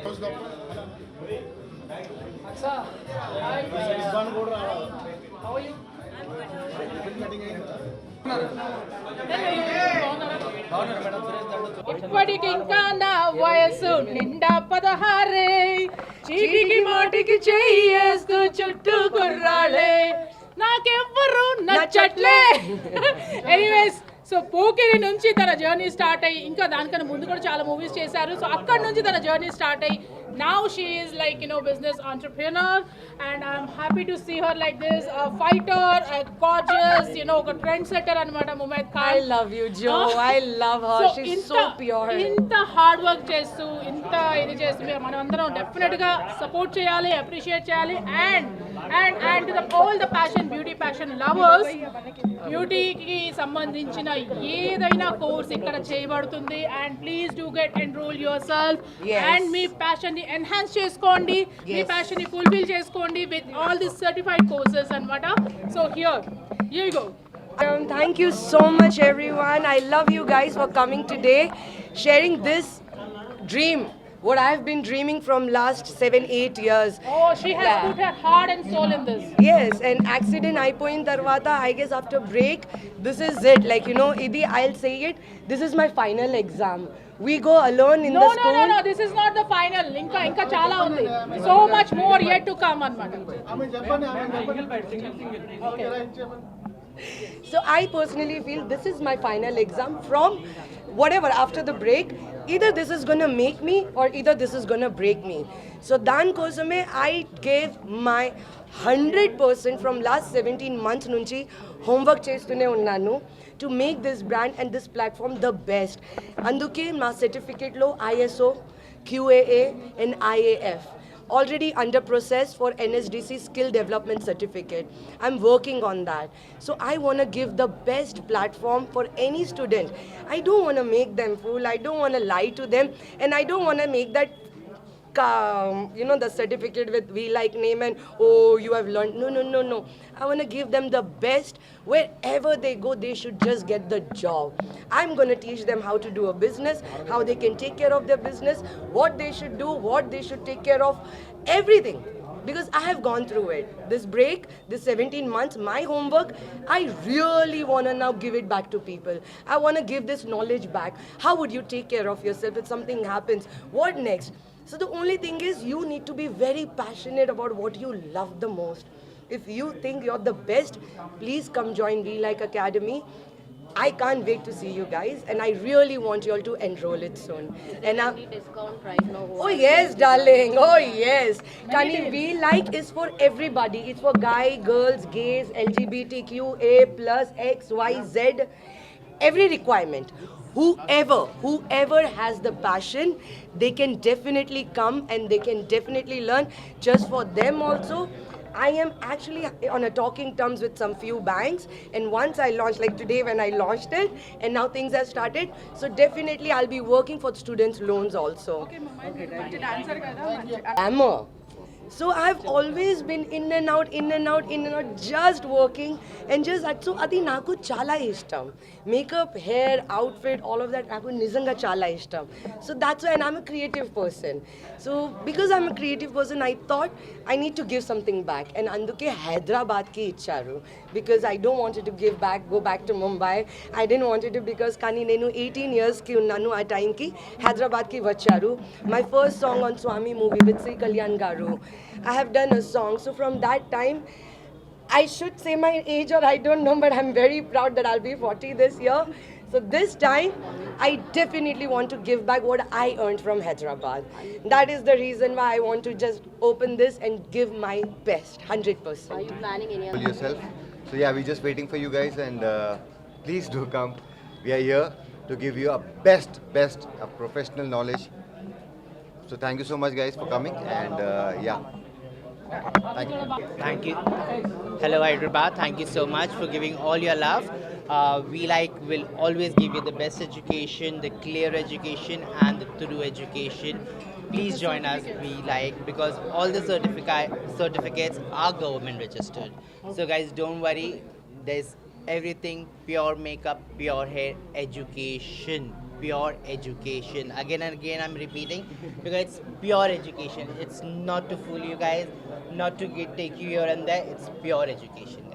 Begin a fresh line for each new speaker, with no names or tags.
Aksa, hi. How are you? ఇప్పటికి ఇంకా నా వయసు నిండా 16 చీటికి మాటికి చేయేస్తూ చుట్టూ కుర్రాళ్ళే నాకెవ్వరు నచ్చట్లే ఎనీవేస్ సో పోకిరి నుంచి తన జర్నీ స్టార్ట్ అయ్యి ఇంకా దానికన్నా ముందు కూడా చాలా మూవీస్ చేశారు సో అక్కడ నుంచి తన జర్నీ స్టార్ట్ అయ్యి now she is like business entrepreneur and I'm happy to see her like this, a fighter, a gorgeous, a trendsetter anamata Mumaid Khan.
I love you, Joe. I love her.
So
She's so pure.
Inta hard work chestu inta idi chestu మనం అందరం definite గా support చేయాలి appreciate చేయాలి and to all the beauty passion lovers బ్యూటీకి సంబంధించిన ఏదైనా course ఇక్కడ చేయబడుతుంది and please do get enroll yourself and me passion ని enhance చేసుకోండి మీ passion ని fulfill చేసుకోండి with all these certified courses అన్నమాట so here you go.
Thank you so much everyone. I love you guys for coming today, sharing this dream what I've been dreaming from last 7-8 years.
Oh, she has put her heart and soul in this.
Yes, and accident అయిపోయిన తర్వాత I guess after break this is it, like idi I'll say it, this is my final exam. We go alone in the school.
No, this is not the final. ఇంకా చాలా ఉంది. So much more yet to come అన్నమాట.
So I personally feel this is my final exam from whatever after the break. Either this is gonna make me or either this is gonna break me. So dan kosame I gave my 100% from last 17 months nunchi homework chestune unnanu to make this brand and this platform the best. Anduke ma certificate lo ISO, QAA and IAF already under process for NSDC skill development certificate. I'm working on that. So I want to give the best platform for any student. I don't want to make them fool. I don't want to lie to them. And I don't want to make that the certificate with we like name and oh you have learned. No. I want to give them the best. Wherever they go they should just get the job. I'm going to teach them how to do a business, how they can take care of their business, what they should do, what they should take care of, everything. Because I have gone through it. This break, this 17 months, my homework, I really want to now give it back to people. I want to give this knowledge back. How would you take care of yourself if something happens? What next? So the only thing is you need to be very passionate about what you love the most. If you think you're the best, please come join We Like Academy. I can't wait to see you guys and I really want you all to enroll it soon. And
discount right now.
Oh yes, darling. Oh yes. Kani We Like is for everybody. It's for guy, girls, gays, LGBTQ, A+, X, Y, Z. Every requirement. Whoever has the passion, they can definitely come and they can definitely learn. Just for them also, I am actually on a talking terms with some few banks, and once I launched, like today when I launched it, and now things have started, so definitely I'll be working for students loans also.
Okay, mama,
Glamour. So I've always been in and out, just working and just that. So adi naku chala ishtam. Makeup, hair, outfit, all of that naku nizanga chala ishtam. So that's why, and I'm a creative person. So because I'm a creative person, I thought I need to give something back. And anduke Hyderabad ki icharu. Because I don't want to go back to Mumbai. I didn't want to because kani nenu 18 years ki unnanu a time ki Hyderabad ki vacharu. My first song on Swami movie with Sri Kalyan Garu. I have done a song. So from that time, I should say my age or I don't know, but I'm very proud that I'll be 40 this year. So this time, I definitely want to give back what I earned from Hyderabad. That is the reason why I want to just open this and give my best, 100%.
Are you planning any
Control yourself. So yeah, we're just waiting for you guys and please do come. We are here to give you a best professional knowledge. So thank you so much guys for coming and yeah.
Thank you. Hello Hyderabad. Thank you so much for giving all your love. We will always give you the best education, the clear education and the thorough education. Please join us. We because all the certificates are government registered. So guys, don't worry. There's everything pure makeup, pure hair, education. pure education. Again and again, I'm repeating because it's pure education. It's not to fool you guys, not to take you here and there. It's pure education.